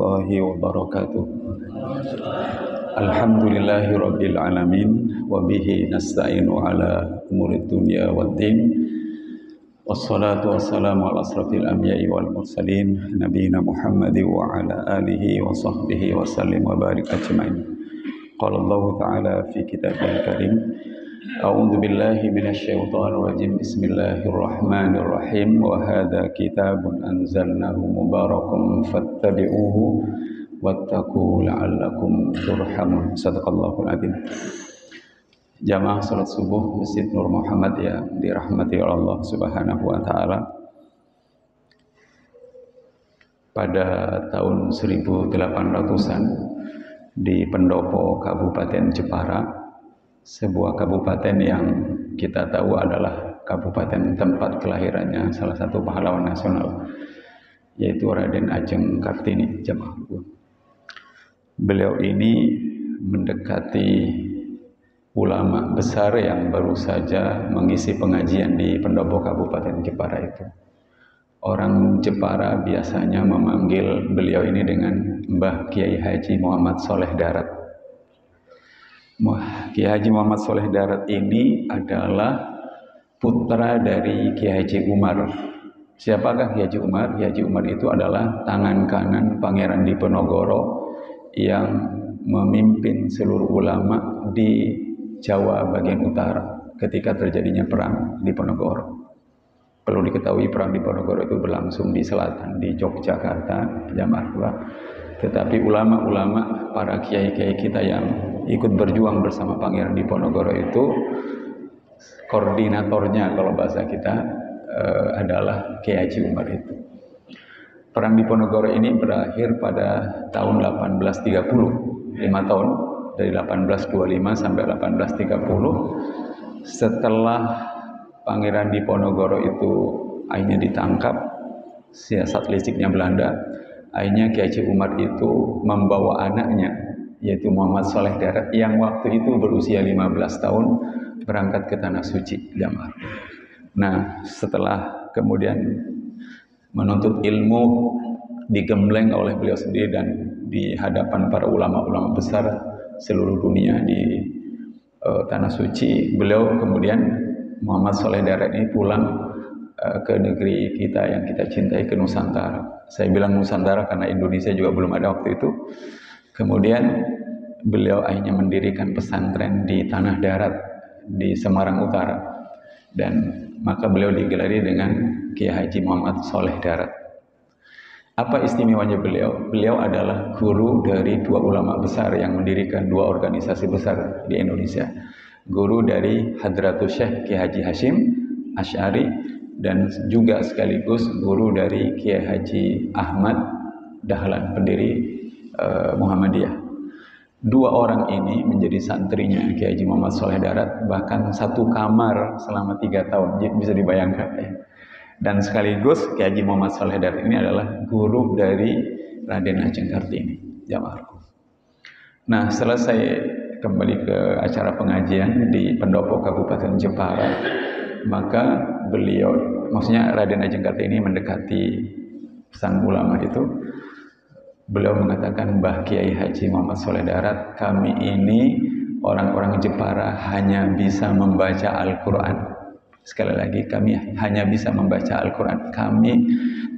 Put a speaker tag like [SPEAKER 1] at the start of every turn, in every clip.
[SPEAKER 1] warahmatullahi wabarakatuh. Alhamdulillahi rabbil alamin, wa bihi nasta'inu ala umurid dunya waddin. Wassalatu wassalamu ala asrafil anbiya'i wal mursalin, nabiyina Muhammadi wa ala alihi wa sahbihi wa sallim wa barik ajma'in. Qala Allah ta'ala fi kitabil karim, a'udzu billahi minasyaitonir rajim. Bismillahirrahmanirrahim. Wa hadza kitabun anzalnahu mubarakun fattabi'uhu wattaqu la'allakum turhamun. Shadaqallahul adzim. Jamaah salat subuh Masjid Nur Muhammad ya dirahmati oleh Allah Subhanahu wa taala. Pada tahun 1800-an di Pendopo Kabupaten Jepara, sebuah kabupaten yang kita tahu adalah kabupaten tempat kelahirannya salah satu pahlawan nasional, yaitu Raden Ajeng Kartini. Jamaah, beliau ini mendekati ulama besar yang baru saja mengisi pengajian di Pendopo Kabupaten Jepara itu. Orang Jepara biasanya memanggil beliau ini dengan Mbah Kiai Haji Muhammad Soleh Darat. Kiai Haji Muhammad Soleh Darat ini adalah putra dari Kiai Haji Umar. Siapakah Kiai Haji Umar? Kiai Haji Umar itu adalah tangan kanan Pangeran Diponegoro yang memimpin seluruh ulama di Jawa bagian utara ketika terjadinya perang Diponegoro. Perlu diketahui perang Diponegoro itu berlangsung di selatan, di Yogyakarta, Jamaah. Tetapi ulama-ulama, para kiai-kiai kita yang ikut berjuang bersama Pangeran Diponegoro itu, koordinatornya kalau bahasa kita adalah Kiai Haji Umar itu. Perang Diponegoro ini berakhir pada tahun 1830, 5 tahun, dari 1825 sampai 1830. Setelah Pangeran Diponegoro itu akhirnya ditangkap, siasat lisiknya Belanda, akhirnya Kiai Haji Umar itu membawa anaknya, yaitu Muhammad Soleh Darat, yang waktu itu berusia 15 tahun, berangkat ke Tanah Suci, jamaah. Nah, setelah kemudian menuntut ilmu, digembleng oleh beliau sendiri dan di hadapan para ulama-ulama besar seluruh dunia di Tanah Suci, beliau kemudian Muhammad Soleh Darat ini pulang ke negeri kita yang kita cintai, ke Nusantara. Saya bilang Nusantara karena Indonesia juga belum ada waktu itu. Kemudian beliau akhirnya mendirikan pesantren di Tanah Darat di Semarang Utara, dan maka beliau digelari dengan Kiai Haji Muhammad Soleh Darat. Apa istimewanya beliau? Beliau adalah guru dari dua ulama besar yang mendirikan dua organisasi besar di Indonesia. Guru dari Hadratus Syekh Kiai Haji Hashim Asy'ari, dan juga sekaligus guru dari Kiai Haji Ahmad Dahlan, pendiri Muhammadiyah. Dua orang ini menjadi santrinya Kiai Haji Muhammad Soleh Darat, bahkan satu kamar selama 3 tahun, bisa dibayangkan ya. Dan sekaligus Kiai Haji Muhammad Soleh Darat ini adalah guru dari Raden Ajeng Kartini, jamaahku. Nah, selesai kembali ke acara pengajian di Pendopo Kabupaten Jepara, maka beliau, maksudnya Raden Ajeng Kartini mendekati sang ulama itu. Beliau mengatakan, Mbah Kiai Haji Muhammad Soleh Darat, kami ini orang-orang Jepara hanya bisa membaca Al-Quran. Sekali lagi, kami hanya bisa membaca Al-Quran. Kami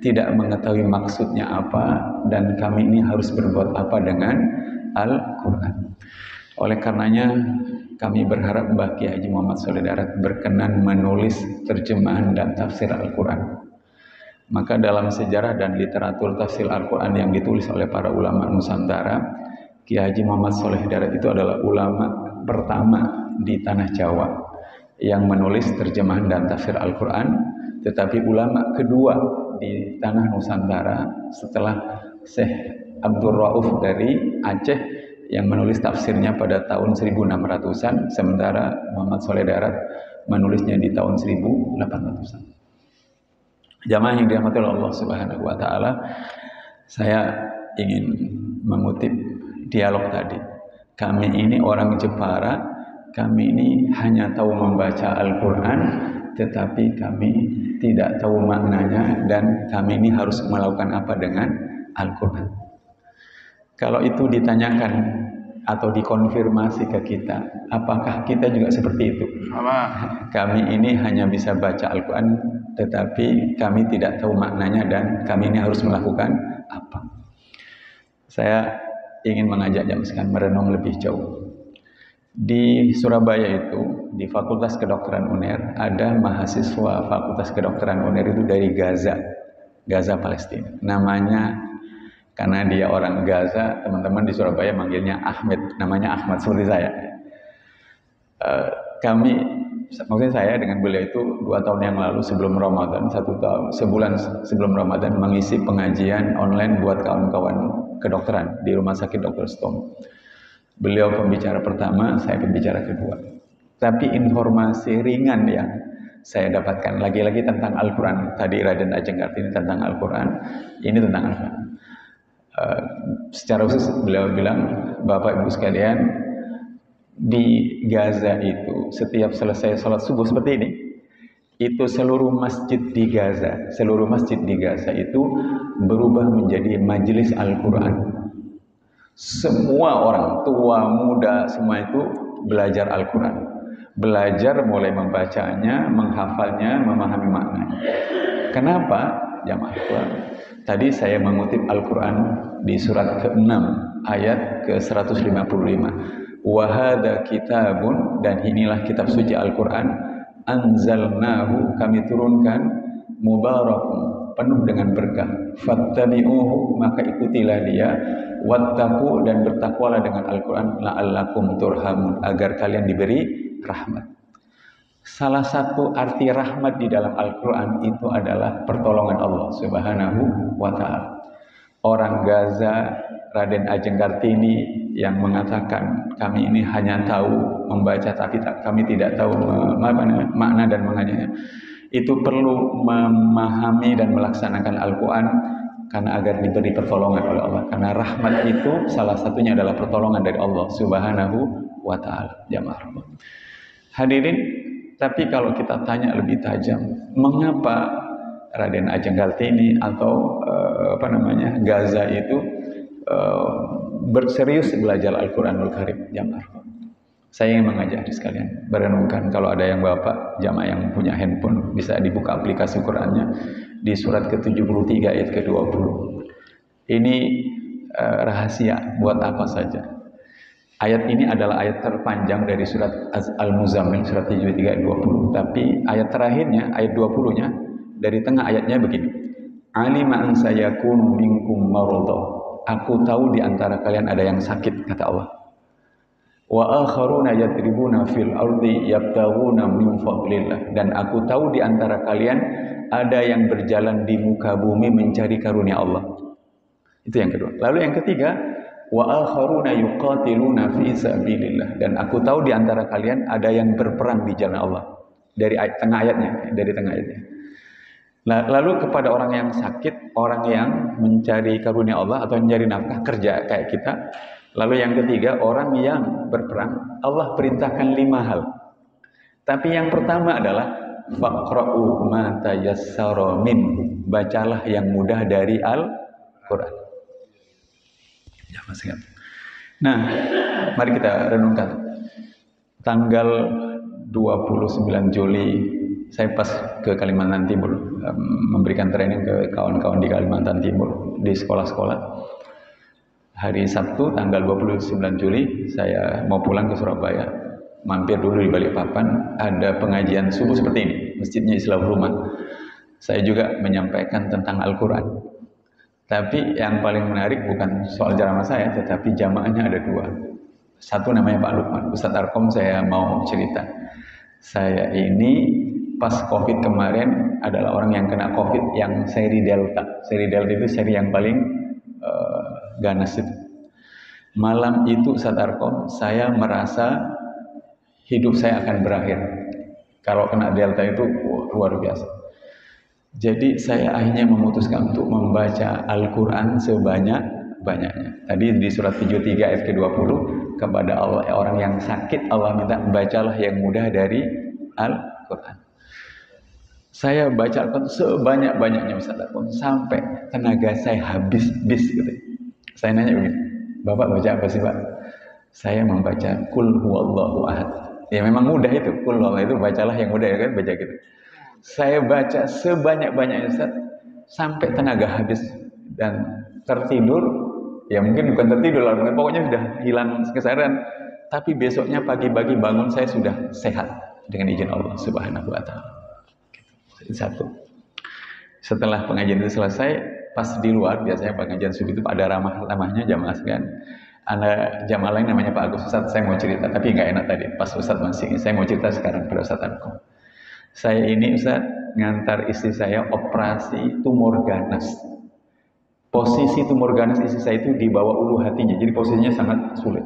[SPEAKER 1] tidak mengetahui maksudnya apa, dan kami ini harus berbuat apa dengan Al-Quran. Oleh karenanya, kami berharap Mbah Kiai Haji Muhammad Soleh Darat berkenan menulis terjemahan dan tafsir Al-Quran. Maka dalam sejarah dan literatur tafsir Al-Quran yang ditulis oleh para ulama Nusantara, Kiai Haji Muhammad Soleh Darat itu adalah ulama pertama di tanah Jawa yang menulis terjemahan dan tafsir Al-Quran, tetapi ulama kedua di tanah Nusantara setelah Syekh Abdul Rauf dari Aceh yang menulis tafsirnya pada tahun 1600-an, sementara Muhammad Soleh Darat menulisnya di tahun 1800-an. Jamaah yang dirahmati oleh Allah Subhanahu wa taala, saya ingin mengutip dialog tadi. Kami ini orang Jepara, kami ini hanya tahu membaca Al-Quran, tetapi kami tidak tahu maknanya, dan kami ini harus melakukan apa dengan Al-Quran. Kalau itu ditanyakan atau dikonfirmasi ke kita, apakah kita juga seperti itu? Kami ini hanya bisa baca Al-Quran, tetapi kami tidak tahu maknanya dan kami ini harus melakukan apa? Saya ingin mengajak jamaah sekalian merenung lebih jauh. Di Surabaya itu, di Fakultas Kedokteran UNER, ada mahasiswa Fakultas Kedokteran UNER itu dari Gaza, Palestina. Namanya, karena dia orang Gaza, teman-teman di Surabaya manggilnya Ahmed, namanya Ahmad seperti saya. Maksudnya saya dengan beliau itu 2 tahun yang lalu sebelum Ramadan, sebulan sebelum Ramadan mengisi pengajian online buat kawan-kawan kedokteran di Rumah Sakit Dr. Stom. Beliau pembicara pertama, saya pembicara kedua. Tapi informasi ringan yang saya dapatkan lagi-lagi tentang Al-Quran. Tadi Raden Ajeng Kartini tentang Al-Quran, ini tentang Al-Quran. Secara khusus beliau bilang, Bapak Ibu sekalian, di Gaza itu setiap selesai sholat subuh seperti ini, itu seluruh masjid di Gaza itu berubah menjadi majelis Al-Quran. Semua orang, tua, muda, semua itu belajar Al-Quran. Belajar mulai membacanya, menghafalnya, memahami maknanya. Kenapa? Jamaah Quran. Tadi saya mengutip Al-Quran di surat ke-6 ayat ke-155. Wahada kitabun, dan inilah kitab suci Al-Quran, anzalnahu, kami turunkan, mubarakun, penuh dengan berkah, fattabi'uhu, maka ikutilah dia, wattaqu, dan bertakwalah dengan Al-Quran, la'allakum turhamun, agar kalian diberi rahmat. Salah satu arti rahmat di dalam Al-Quran itu adalah pertolongan Allah Subhanahu wa Ta'ala. Orang Gaza, Raden Ajeng Kartini yang mengatakan kami ini hanya tahu membaca tapi kami tidak tahu makna dan maknanya, itu perlu memahami dan melaksanakan Al-Quran karena agar diberi pertolongan oleh Allah. Karena rahmat itu salah satunya adalah pertolongan dari Allah Subhanahu wa Ta'ala. Jamaah hadirin, tapi kalau kita tanya lebih tajam, mengapa Raden Ajeng Kartini atau Gaza itu berserius belajar Al-Quranul Karim? Jamaah, saya ingin mengajak sekalian merenungkan. Kalau ada yang bapak jamaah yang punya handphone, bisa dibuka aplikasi Qurannya di surat ke-73 ayat ke-20. Ini rahasia buat apa saja. Ayat ini adalah ayat terpanjang dari surat Al-Muzammil, surat 73 ayat 20. Tapi ayat terakhirnya, ayat 20-nya, dari tengah ayatnya begini. Alima an sayakunu minkum maradha. Aku tahu di antara kalian ada yang sakit, kata Allah. Wa akharuna yadribuna fil ardi yabtaghuna min fadlillah. Dan aku tahu di antara kalian ada yang berjalan di muka bumi mencari karunia Allah. Itu yang kedua. Lalu yang ketiga, wa akharuna yuqatiluna fi sabilillah. Dan aku tahu di antara kalian ada yang berperang di jalan Allah. Dari tengah ayatnya. Lalu kepada orang yang sakit, orang yang mencari karunia Allah atau mencari nafkah, kerja kayak kita. Lalu yang ketiga, orang yang berperang, Allah perintahkan 5 hal. Tapi yang pertama adalah faqra'u ma tayassara minhu. Bacalah yang mudah dari Al-Quran. Ya, masih ingat. Nah, mari kita renungkan. Tanggal 29 Juli saya pas ke Kalimantan Timur, memberikan training ke kawan-kawan di Kalimantan Timur di sekolah-sekolah. Hari Sabtu tanggal 29 Juli saya mau pulang ke Surabaya, mampir dulu di Balikpapan, ada pengajian subuh seperti ini, masjidnya Islam Rumah. Saya juga menyampaikan tentang Al-Quran. Tapi yang paling menarik bukan soal ceramah saya, tetapi jamaahnya ada 2. Satu namanya Pak Lukman, Ustadz Arkom. Saya mau cerita, saya ini pas COVID kemarin adalah orang yang kena COVID yang seri Delta. Seri Delta itu seri yang paling ganas itu. Malam itu Ustadz Arkom, saya merasa hidup saya akan berakhir. Kalau kena Delta itu luar biasa. Jadi saya akhirnya memutuskan untuk membaca Al-Quran sebanyak-banyaknya. Tadi di surat 73 ayat ke-20, kepada Allah, orang yang sakit Allah minta bacalah yang mudah dari Al-Quran. Saya baca Al-Quran sebanyak-banyaknya Ustaz Arkom, sampai tenaga saya habis gitu. Saya nanya begini, Bapak baca apa sih Pak? Saya membaca Qul huwallahu ahad. Ya memang mudah itu, Qul huwallahu itu bacalah yang mudah ya kan, baca gitu. Saya baca sebanyak-banyaknya Ustaz, sampai tenaga habis dan tertidur. Ya mungkin bukan tertidur lah, pokoknya sudah hilang kesadaran. Tapi besoknya pagi-pagi bangun saya sudah sehat dengan izin Allah Subhanahu wa taala. Satu. Setelah pengajian itu selesai, pas di luar biasanya pengajian subuh itu ada ramah-ramahnya jamaah sekalian. Ada jamaah lain namanya Pak Agus, Ustaz saya mau cerita, tapi nggak enak tadi pas Ustaz masih. Saya mau cerita sekarang pada Ustaz Ankom. Saya ini Ustaz ngantar istri saya operasi tumor ganas. Posisi tumor ganas istri saya itu di bawah ulu hatinya, jadi posisinya sangat sulit.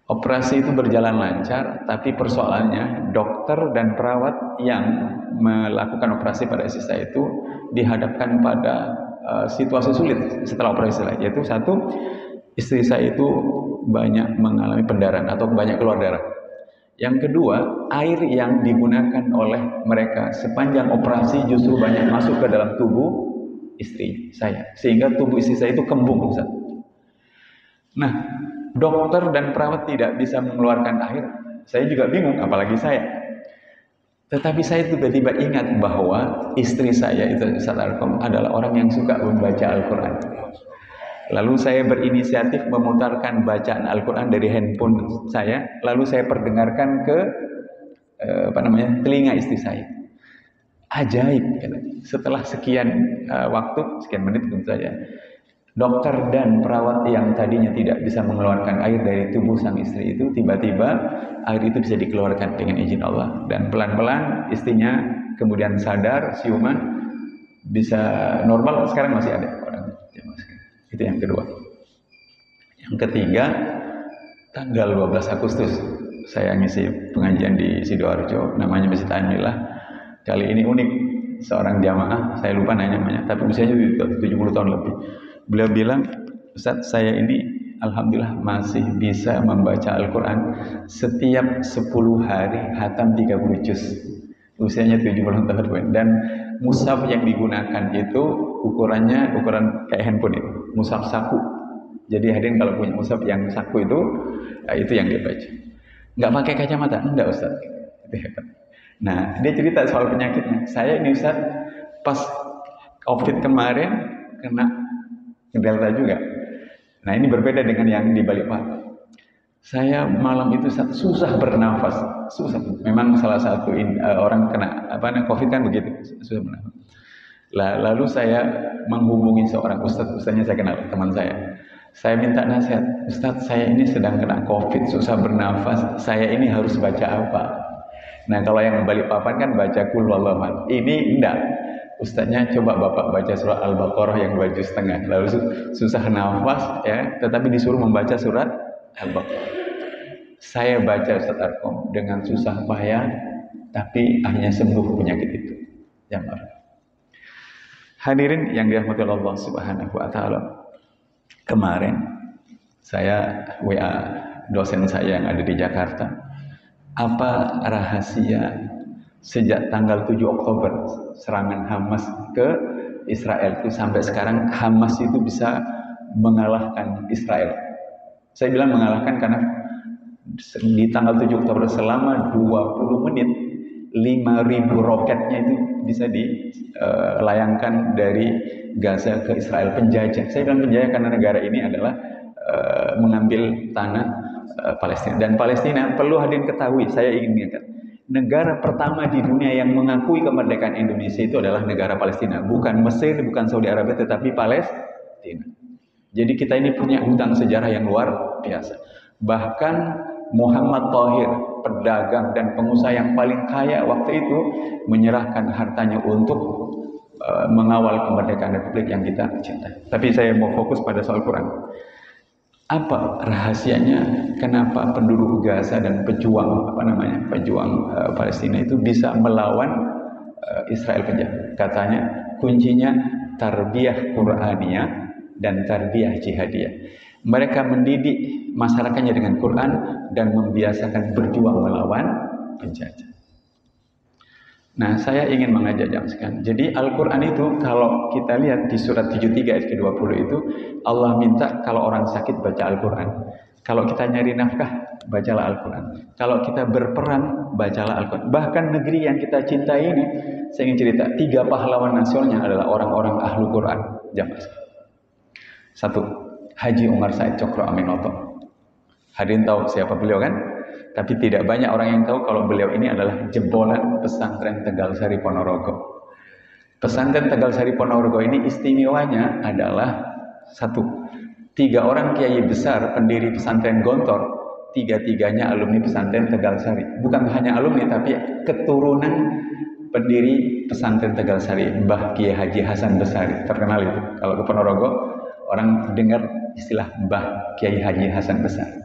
[SPEAKER 1] Operasi itu berjalan lancar, tapi persoalannya dokter dan perawat yang melakukan operasi pada istri saya itu dihadapkan pada situasi sulit setelah operasi, yaitu satu, istri saya itu banyak mengalami pendarahan atau banyak keluar darah. Yang kedua, air yang digunakan oleh mereka sepanjang operasi justru banyak masuk ke dalam tubuh istri saya, sehingga tubuh istri saya itu kembung, Ustaz. Nah, dokter dan perawat tidak bisa mengeluarkan air. Saya juga bingung, apalagi saya. Tetapi saya tiba-tiba ingat bahwa istri saya itu Ustaz Arkom adalah orang yang suka membaca Al-Quran. Lalu saya berinisiatif memutarkan bacaan Al-Quran dari handphone saya, lalu saya perdengarkan ke telinga istri saya. Ajaib, setelah sekian waktu, sekian menit tentu saja, dokter dan perawat yang tadinya tidak bisa mengeluarkan air dari tubuh sang istri itu, tiba-tiba air itu bisa dikeluarkan dengan izin Allah. Dan pelan-pelan istrinya kemudian sadar, siuman, bisa normal. Sekarang masih ada orang. Itu yang kedua. Yang ketiga, tanggal 12 Agustus saya ngisi pengajian di Sidoarjo, namanya Masjid Anillah. Kali ini unik, seorang jamaah, saya lupa namanya, tapi usianya 70 tahun lebih. Beliau bilang, Ustaz, saya ini alhamdulillah masih bisa membaca Al-Quran setiap 10 hari hatam 30 juz. Usianya 70 tahun. Dan mushaf yang digunakan itu ukuran kayak handphone itu, mushaf saku. Jadi hadirin kalau punya mushaf yang saku itu yang dia baca. Nggak pakai kacamata? Enggak Ustaz. Itu hebat. Nah, dia cerita soal penyakitnya. Saya ini Ustaz, pas COVID kemarin kena Delta juga. Nah, ini berbeda dengan yang di Balikpapan. Saya malam itu susah bernafas, susah. Memang salah satu orang kena COVID kan begitu, susah bernafas. Lalu saya menghubungi seorang ustadznya saya kenal, teman saya. Saya minta nasihat, Ustadz, saya ini sedang kena COVID, susah bernafas. Saya ini harus baca apa? Nah, kalau yang Balikpapan kan baca Qul huwallahu ahad. Ini enggak. Ustadznya coba Bapak baca surah Al-Baqarah yang 2 juz setengah. Lalu susah nafas ya, tetapi disuruh membaca surat Al-Baqarah. Saya baca Ustaz Arkom dengan susah payah, tapi akhirnya sembuh penyakit itu. Jamaah. Hadirin yang dirahmati Allah Subhanahu wa taala. Kemarin saya WA dosen saya yang ada di Jakarta. Apa rahasia sejak tanggal 7 Oktober serangan Hamas ke Israel itu sampai sekarang Hamas itu bisa mengalahkan Israel? Saya bilang mengalahkan karena di tanggal 7 Oktober selama 20 menit 5.000 roketnya itu bisa dilayangkan dari Gaza ke Israel, penjajah. Saya bilang penjajah karena negara ini adalah mengambil tanah Palestina. Dan Palestina perlu hadirin ketahui, saya ingin ingatkan, negara pertama di dunia yang mengakui kemerdekaan Indonesia itu adalah negara Palestina, bukan Mesir, bukan Saudi Arabia, tetapi Palestina. Jadi kita ini punya hutang sejarah yang luar biasa. Bahkan Muhammad Thohir, pedagang dan pengusaha yang paling kaya waktu itu, menyerahkan hartanya untuk mengawal kemerdekaan Republik yang kita cintai. Tapi saya mau fokus pada soal Quran. Apa rahasianya kenapa penduduk Gaza dan pejuang Palestina itu bisa melawan Israel penjajah? Katanya kuncinya tarbiyah Qur'aniyah dan tarbiyah jihadiyah. Mereka mendidik masyarakatnya dengan Quran dan membiasakan berjuang melawan penjajah. Nah, saya ingin mengajak jamaah sekalian. Jadi Al-Quran itu kalau kita lihat di surat 73 ayat ke-20 itu, Allah minta kalau orang sakit baca Al-Quran. Kalau kita nyari nafkah, bacalah Al-Quran. Kalau kita berperang, bacalah Al-Quran. Bahkan negeri yang kita cintai ini, saya ingin cerita, 3 pahlawan nasionalnya adalah orang-orang ahlu Quran. Jamaah. 1, Haji Umar Said Cokro Aminoto. Hadirin tahu siapa beliau kan? Tapi tidak banyak orang yang tahu kalau beliau ini adalah jebolan pesantren Tegal Sari Ponorogo. Pesantren Tegal Sari Ponorogo ini istimewanya adalah 1, 3 orang kiai besar pendiri pesantren Gontor, 3-tiganya alumni pesantren Tegal Sari. Bukan hanya alumni tapi keturunan pendiri pesantren Tegal Sari, Mbah Kiai Haji Hasan Besari. Terkenal itu. Kalau ke Ponorogo orang dengar istilah Mbah Kiai Haji Hasan Besari.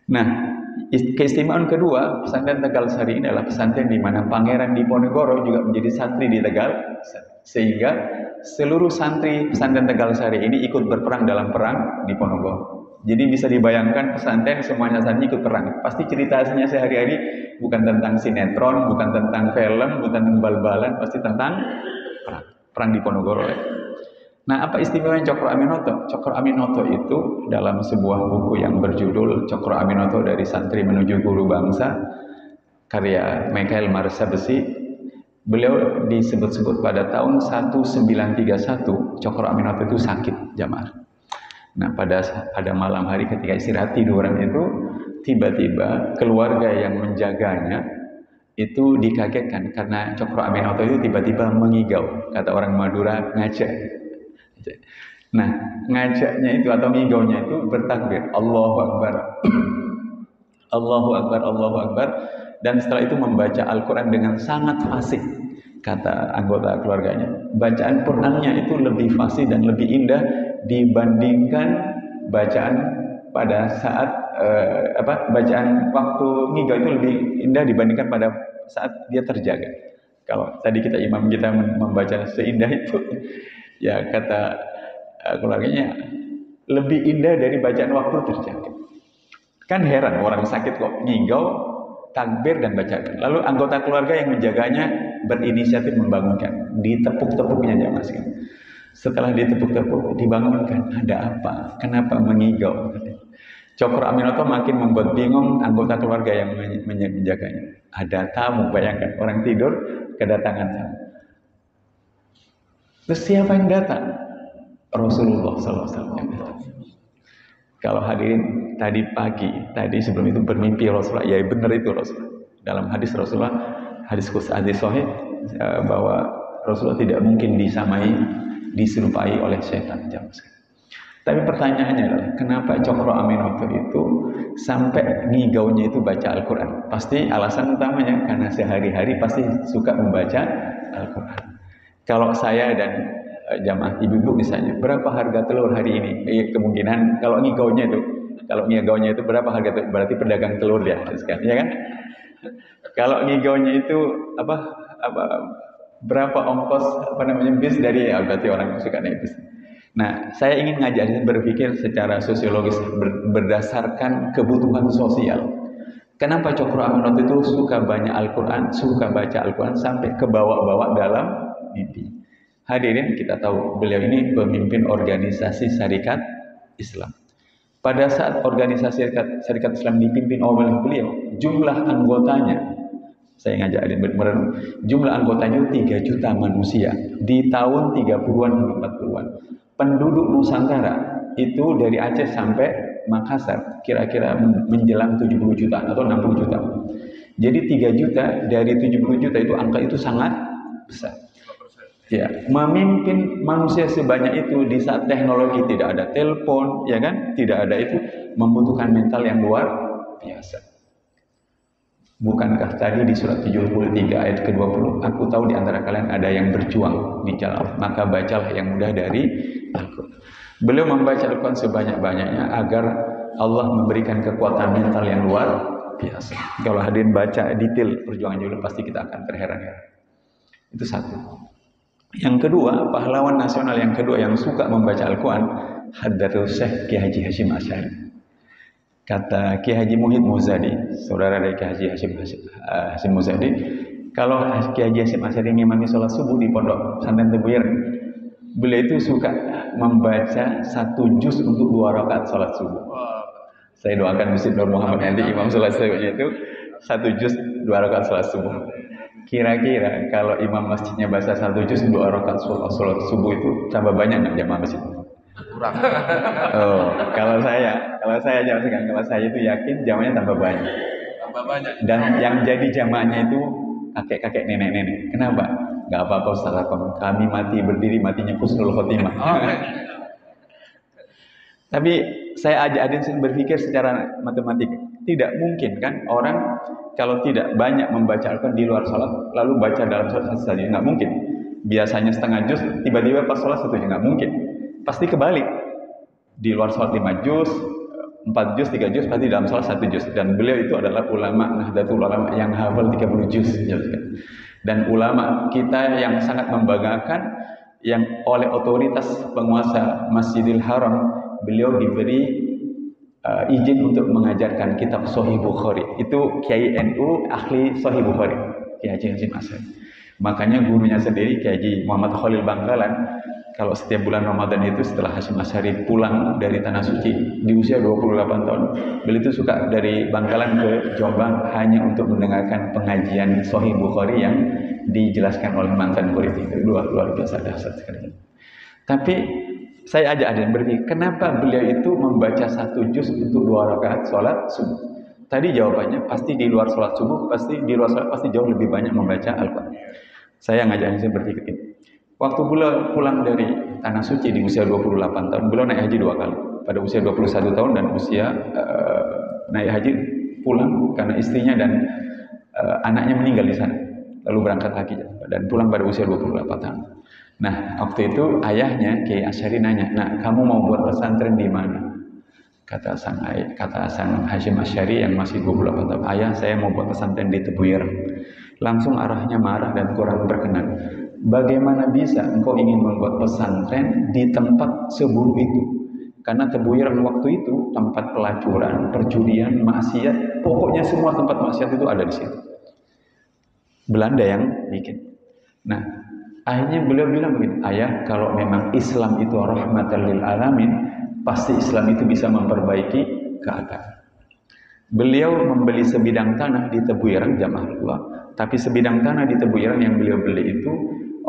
[SPEAKER 1] Nah, keistimewaan kedua, pesantren Tegal Sari ini adalah pesantren di mana Pangeran Diponegoro juga menjadi santri di Tegal, sehingga seluruh santri pesantren Tegal Sari ini ikut berperang dalam perang Diponegoro. Jadi bisa dibayangkan pesantren semuanya santri ikut perang. Pasti ceritanya sehari-hari bukan tentang sinetron, bukan tentang film, bukan tentang bal-balan, pasti tentang perang Diponegoro. Nah, apa istimewa Cokro Aminoto? Cokro Aminoto itu dalam sebuah buku yang berjudul Cokro Aminoto dari Santri Menuju Guru Bangsa, karya Michael Marsabesi, beliau disebut-sebut pada tahun 1931 Cokro Aminoto itu sakit, jamaah. Nah, pada malam hari ketika istirahat tiduran itu, tiba-tiba keluarga yang menjaganya itu dikagetkan karena Cokro Aminoto itu tiba-tiba mengigau, kata orang Madura ngajak. Nah, ngajaknya itu atau ngigaunya itu bertakbir, Allahu Akbar, Allahu Akbar, Allahu Akbar, dan setelah itu membaca Al-Quran dengan sangat fasih, kata anggota keluarganya. Bacaan Qurannya itu lebih fasih dan lebih indah dibandingkan bacaan pada saat bacaan waktu ngigau itu lebih indah dibandingkan pada saat dia terjaga. Kalau tadi imam kita membaca seindah itu, ya kata keluarganya lebih indah dari bacaan waktu terjaga. Kan heran orang sakit kok ngigau, takbir dan bacaan. Lalu anggota keluarga yang menjaganya berinisiatif membangunkan, ditepuk-tepuknya jamaah sekalian. Setelah ditepuk-tepuk, dibangunkan. Ada apa? Kenapa mengigau? Cokro Aminoto makin membuat bingung anggota keluarga yang menjaganya. Ada tamu, bayangkan orang tidur kedatangan tamu. Terus siapa yang datang? Rasulullah SAW yang datang. Kalau hadirin tadi pagi, tadi sebelum itu bermimpi Rasulullah, ya benar itu Rasulullah. Dalam hadis Rasulullah, hadis sahih bahwa Rasulullah tidak mungkin diserupai oleh setan. Tapi pertanyaannya adalah, kenapa Cokro Aminoto itu sampai ngigaunya itu baca Al-Quran? Pasti alasan utamanya karena sehari-hari pasti suka membaca Al-Quran. Kalau saya dan jamaah ibu-ibu misalnya, berapa harga telur hari ini? Kemungkinan kalau ngigaunya itu berapa harga telur? Berarti pedagang telur dia, ya kan? Kalau ngigaunya itu berapa ongkos bis dari berarti orang suka naik bis. Nah, saya ingin ngajak berpikir secara sosiologis berdasarkan kebutuhan sosial. Kenapa Cokro Aminoto itu suka baca Al-Quran sampai ke bawah-bawah dalam mimpi? Hadirin, kita tahu beliau ini pemimpin organisasi Syarikat Islam. Pada saat organisasi Syarikat Islam dipimpin oleh beliau, jumlah anggotanya, saya ngajak hadirin merenung, jumlah anggotanya 3 juta manusia di tahun 30-an hingga 40-an. Penduduk Nusantara itu dari Aceh sampai Makassar kira-kira menjelang 70 juta atau 60 juta. Jadi 3 juta dari 70 juta itu angka itu sangat besar. Ya, memimpin manusia sebanyak itu di saat teknologi tidak ada telepon, ya kan? Tidak ada itu, membutuhkan mental yang luar biasa. Bukankah tadi di surat 73 ayat ke-20, aku tahu di antara kalian ada yang berjuang di jalan, maka bacalah yang mudah dari Al-Quran. Beliau membaca Al-Quran sebanyak-banyaknya agar Allah memberikan kekuatan mental yang luar biasa. Kalau hadirin baca detail perjuangan dulu, pasti kita akan terheran-heran. Itu satu. Yang kedua, pahlawan nasional yang kedua yang suka membaca Al-Quran, Hadratul Syekh Kiai Haji Hashim Asy'ari. Kata Kiai Haji Muhyiddin Muzadi, saudara dari Kiai Haji Hashim Muzadi, Kalau Kiai Haji Hasyim Asy'ari ngimami sholat subuh di pondok pesantren Tebu Ireng, beliau itu suka membaca 1 juz untuk 2 rakaat sholat subuh. Saya doakan Masjid Nur Muhammad nanti imam sholat subuhnya itu 1 juz 2 rakaat sholat subuh. Kira-kira kalau imam masjidnya baca 1 juz 2 rakaat sholat subuh itu tambah banyak nggak jamaah masjid?
[SPEAKER 2] Kurang.
[SPEAKER 1] Oh, kalau saya jangan segan, kalau saya itu yakin jamaahnya tambah banyak.
[SPEAKER 2] Tambah banyak.
[SPEAKER 1] Dan yang jadi jamaahnya itu kakek-kakek, nenek-nenek. Kenapa? Gak apa-apa Ustaz, kami mati berdiri, matinya husnul khotimah. Tapi saya ajak Adin berpikir secara matematika. Tidak mungkin kan orang kalau tidak banyak membaca Al-Quran di luar sholat, lalu baca dalam sholat saja. Nggak mungkin. Biasanya setengah juz, tiba-tiba pas sholat 1 juz. Nggak mungkin. Pasti kebalik. Di luar sholat 5 juz, 4 juz, 3 juz, pasti dalam sholat 1 juz. Dan beliau itu adalah ulama Nahdlatul Ulama yang hafal 30 juz. Dan ulama kita yang sangat membanggakan, yang oleh otoritas penguasa Masjidil Haram, beliau diberi izin untuk mengajarkan kitab Sahih Bukhari. Itu Kiai NU ahli Sahih Bukhari, Kiai Haji Hasyim Asy'ari. Makanya gurunya sendiri Kiai Haji Muhammad Khalil Bangkalan, kalau setiap bulan Ramadan itu setelah Hasyim Asy'ari pulang dari Tanah Suci di usia 28 tahun, beliau itu suka dari Bangkalan ke Jombang hanya untuk mendengarkan pengajian Sahih Bukhari yang dijelaskan oleh mantan murid itu. Luar biasa dahsyat sekali. Tapi saya ajak Adin berpikir, kenapa beliau itu membaca 1 juz untuk 2 rakaat sholat subuh? Tadi jawabannya pasti di luar sholat subuh, pasti jauh lebih banyak membaca Al-Quran. Saya ngajak Adin berpikir ini. Waktu beliau pulang dari Tanah Suci di usia 28 tahun, beliau naik haji 2 kali. Pada usia 21 tahun dan usia naik haji pulang karena istrinya dan anaknya meninggal di sana. Lalu berangkat lagi dan pulang pada usia 28 tahun. Nah, waktu itu ayahnya Kiai Asy'ari nanya, "Nak, kamu mau buat pesantren di mana?" Kata sang Hasyim Asy'ari yang masih 28 tahun, "Ayah, saya mau buat pesantren di Tebu Ireng." Langsung arahnya marah dan kurang berkenan. "Bagaimana bisa engkau ingin membuat pesantren di tempat seburuk itu?" Karena Tebu Ireng waktu itu tempat pelacuran, perjudian, maksiat, pokoknya semua tempat maksiat itu ada di situ. Belanda yang bikin. Nah, akhirnya beliau bilang begini, "Ayah, kalau memang Islam itu rahmatan lil alamin, pasti Islam itu bisa memperbaiki keadaan." Beliau membeli sebidang tanah di Tebu Ireng, jamaah tua, tapi sebidang tanah di Tebu Ireng yang beliau beli itu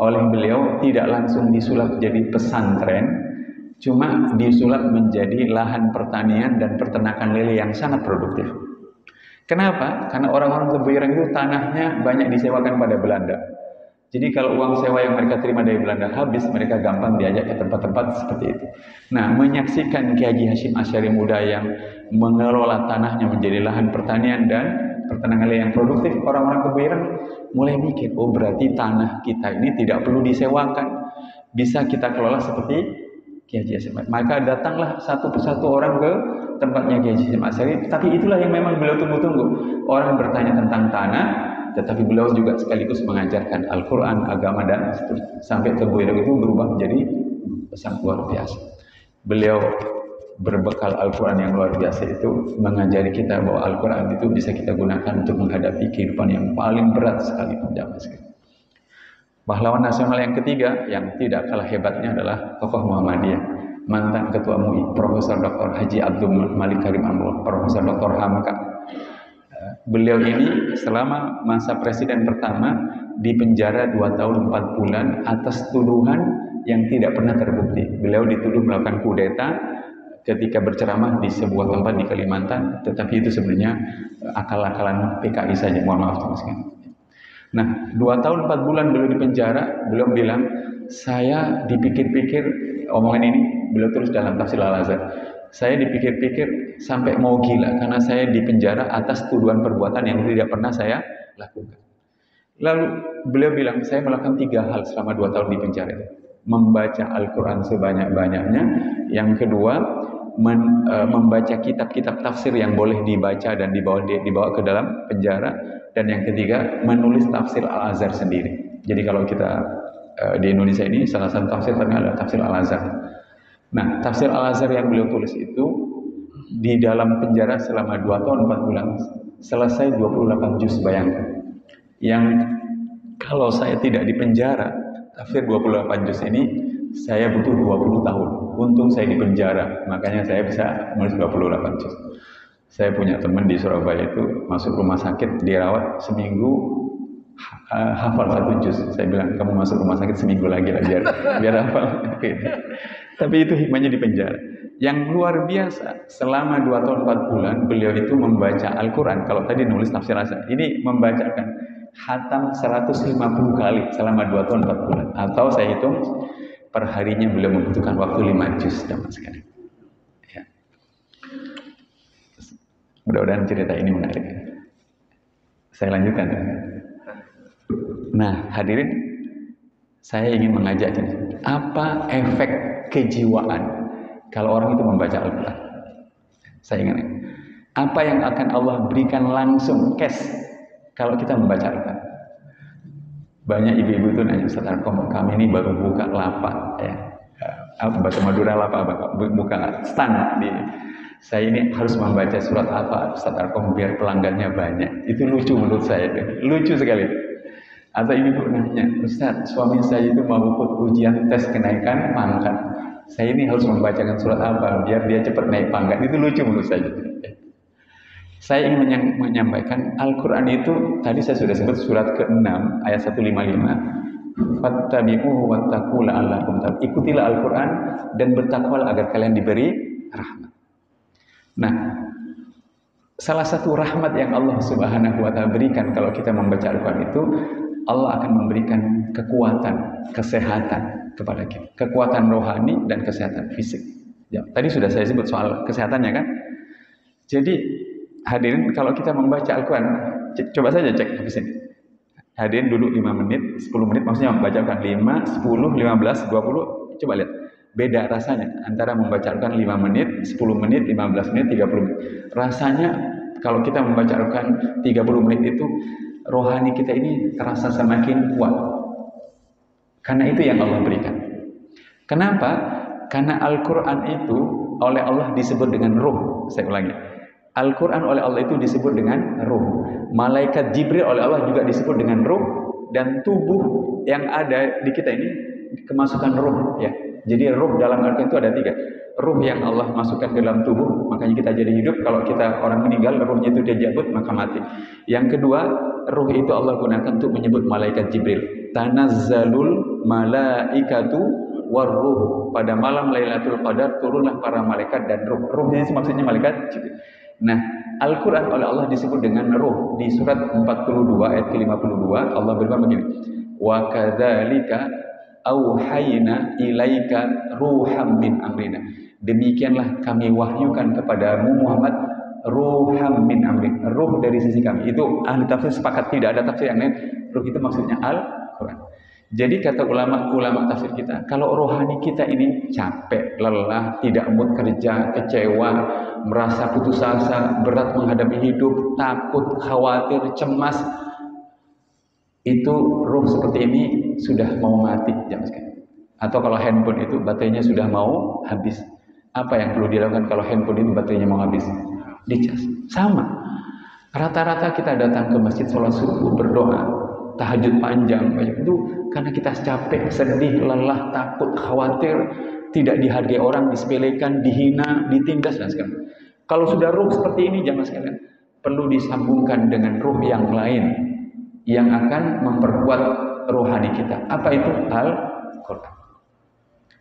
[SPEAKER 1] oleh beliau tidak langsung disulap jadi pesantren, cuma disulap menjadi lahan pertanian dan peternakan lele yang sangat produktif. Kenapa? Karena orang-orang Tebu Ireng itu tanahnya banyak disewakan pada Belanda. Jadi kalau uang sewa yang mereka terima dari Belanda habis, mereka gampang diajak ke tempat-tempat seperti itu. Nah, menyaksikan Kiai Haji Hasyim Asy'ari muda yang mengelola tanahnya menjadi lahan pertanian dan peternakan yang produktif, orang-orang Tebu Ireng mulai mikir, oh berarti tanah kita ini tidak perlu disewakan, bisa kita kelola seperti Kiai Haji Hasyim Asy'ari. Maka datanglah satu persatu orang ke tempatnya Kiai Haji Hasyim Asy'ari, tapi itulah yang memang beliau tunggu-tunggu. Orang bertanya tentang tanah, tetapi beliau juga sekaligus mengajarkan Al-Quran, agama, dan seterusnya. Sampai Tebu Ireng itu berubah menjadi sangat luar biasa. Beliau berbekal Al-Quran yang luar biasa itu mengajari kita bahwa Al-Quran itu bisa kita gunakan untuk menghadapi kehidupan yang paling berat sekali zaman sekarang. Pahlawan nasional yang ketiga yang tidak kalah hebatnya adalah tokoh Muhammadiyah, mantan Ketua MUI, Profesor Dr. Haji Abdul Malik Karim Anwar, Profesor Dr. Hamka. Beliau ini selama masa presiden pertama dipenjara 2 tahun 4 bulan atas tuduhan yang tidak pernah terbukti. Beliau dituduh melakukan kudeta ketika berceramah di sebuah tempat di Kalimantan, tetapi itu sebenarnya akal-akalan PKI saja, mohon maaf teman sekalian. Nah, 2 tahun 4 bulan beliau dipenjara, beliau bilang, saya dipikir-pikir, omongan ini beliau tulis dalam Tafsir Al-Azhar, saya dipikir-pikir sampai mau gila karena saya dipenjara atas tuduhan perbuatan yang tidak pernah saya lakukan. Lalu beliau bilang, saya melakukan 3 hal selama 2 tahun di penjara. Membaca Al-Quran sebanyak-banyaknya. Yang kedua, membaca kitab-kitab tafsir yang boleh dibaca dan dibawa ke dalam penjara. Dan yang ketiga, menulis tafsir Al-Azhar sendiri. Jadi kalau kita di Indonesia ini, salah satu tafsir terkenal adalah tafsir Al-Azhar. Nah, tafsir Al-Azhar yang beliau tulis itu di dalam penjara selama 2 tahun 4 bulan selesai 28 juz, bayangkan. Yang Kalau saya tidak di penjara, tafsir 28 juz ini saya butuh 20 tahun. Untung saya di penjara, makanya saya bisa menulis 28 juz. Saya punya teman di Surabaya itu masuk rumah sakit, dirawat seminggu, hafal 1 juz. Saya bilang, kamu masuk rumah sakit seminggu lagi lah, biar hafal. Tapi itu hikmahnya di penjara. Yang luar biasa, selama 2 tahun 4 bulan beliau itu membaca Al-Quran. Kalau tadi nulis tafsir asal, ini membacakan khatam 150 kali selama 2 tahun 4 bulan. Atau saya hitung perharinya beliau membutuhkan waktu 5 juz teman sekalian. Ya. Mudah-mudahan cerita ini menarik. Saya lanjutkan. Nah, hadirin, saya ingin mengajak ini. Apa efek kejiwaan kalau orang itu membaca Al-Quran? Saya ingat, apa yang akan Allah berikan langsung cash kalau kita membaca Al-Quran? Banyak ibu-ibu itu nanya, Ustaz Arkom, kami ini baru buka lapak, ya, Bahasa Madura lapak, buka stand di. Saya ini harus membaca surat apa, Ustaz Arkom, biar pelanggannya banyak. Itu lucu menurut saya, lucu sekali. Atau ibu nanya, Ustaz, suami saya itu mau ikut ujian tes kenaikan pangkat. Saya ini harus membacakan surat apa biar dia cepat naik pangkat. Itu lucu menurut saya. Saya ingin menyampaikan Al-Quran itu, tadi saya sudah sebut surat ke-6 ayat 155. Fattabi'uhu wattaqu la'allakum tattaqun. Ikutilah Al-Quran dan bertakwalah agar kalian diberi rahmat. Nah, salah satu rahmat yang Allah Subhanahu wa taala berikan kalau kita membaca Al-Quran itu, Allah akan memberikan kekuatan, kesehatan kepada kita. Kekuatan rohani dan kesehatan fisik. Ya, tadi sudah saya sebut soal kesehatannya kan. Jadi hadirin, kalau kita membaca Al-Quran, coba saja cek habis ini. Hadirin duduk 5 menit, 10 menit, maksudnya membaca Al-Quran 5, 10, 15, 20. Coba lihat, beda rasanya antara membaca Al-Quran 5 menit, 10 menit, 15 menit, 30 menit. Rasanya kalau kita membaca Al-Quran 30 menit itu, rohani kita ini terasa semakin kuat. Karena itu yang Allah berikan. Kenapa? Karena Al-Quran itu oleh Allah disebut dengan ruh. Saya ulangi. Al-Quran oleh Allah itu disebut dengan ruh. Malaikat Jibril oleh Allah juga disebut dengan ruh. Dan tubuh yang ada di kita ini kemasukan ruh. Ya. Jadi ruh dalam Al-Quran itu ada 3. Ruh yang Allah masukkan ke dalam tubuh, makanya kita jadi hidup. Kalau kita orang meninggal, ruhnya itu dia jabut, maka mati. Yang kedua, ruh itu Allah gunakan untuk menyebut malaikat Jibril. Tanazzalul malaikatu warruh. Pada malam Lailatul Qadar turunlah para malaikat dan ruh. Ruhnya itu maksudnya malaikat Jibril. Nah, Al-Quran oleh Allah disebut dengan ruh. Di surat 42 ayat ke-52 Allah berfirman begini. Wa kadzalika auhayna ilaika ruham min amrina. Demikianlah kami wahyukan kepadamu Muhammad ruham min amrina. Ruh dari sisi kami. Itu ahli tafsir sepakat, tidak ada tafsir yang lain. Ruh itu maksudnya Al-Quran. Jadi kata ulama tafsir kita, kalau rohani kita ini capek, lelah, tidak mood kerja, kecewa, merasa putus asa, berat menghadapi hidup, takut, khawatir, cemas, itu ruh seperti ini sudah mau mati jam sekarang. Atau kalau handphone itu baterainya sudah mau habis, apa yang perlu dilakukan kalau handphone itu baterainya mau habis? Dicas. Sama. Rata-rata kita datang ke masjid sholat subuh, berdoa, tahajud panjang, itu karena kita capek, sedih, lelah, takut, khawatir, tidak dihargai orang, disepelekan, dihina, ditindas dan segala. Kalau sudah ruh seperti ini, jangan sekalian, perlu disambungkan dengan ruh yang lain yang akan memperkuat rohani kita. Apa itu? Al-Quran.